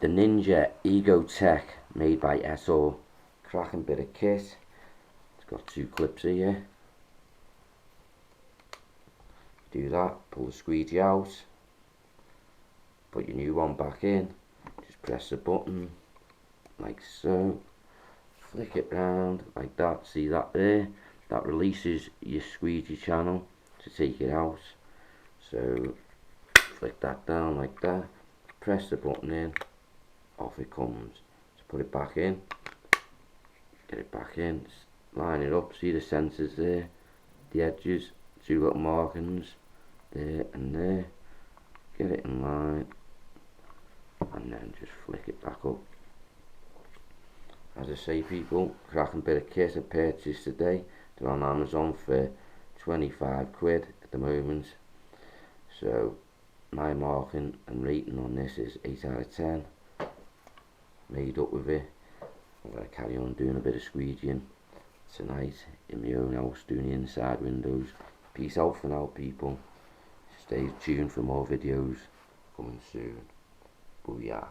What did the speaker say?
the Ninja Ergotec made by SO. Cracking bit of kit. It's got 2 clips here. Do that, pull the squeegee out, put your new one back in, just press the button like so, flick it round like that. See that there? That releases your squeegee channel to take it out. So flick that down like that, press the button in, off it comes. So put it back in, get it back in, line it up. See the sensors there, the edges, 2 little markings there and there. Get it in line and then just flick it back up. As I say, people, cracking bit of kit I purchased today. They're on Amazon for 25 quid at the moment. So my marking and rating on this is 8 out of 10. Made up with it. I'm going to carry on doing a bit of squeegeeing tonight in my own house, doing the inside windows. Peace out for now, people. Stay tuned for more videos coming soon. Booyah.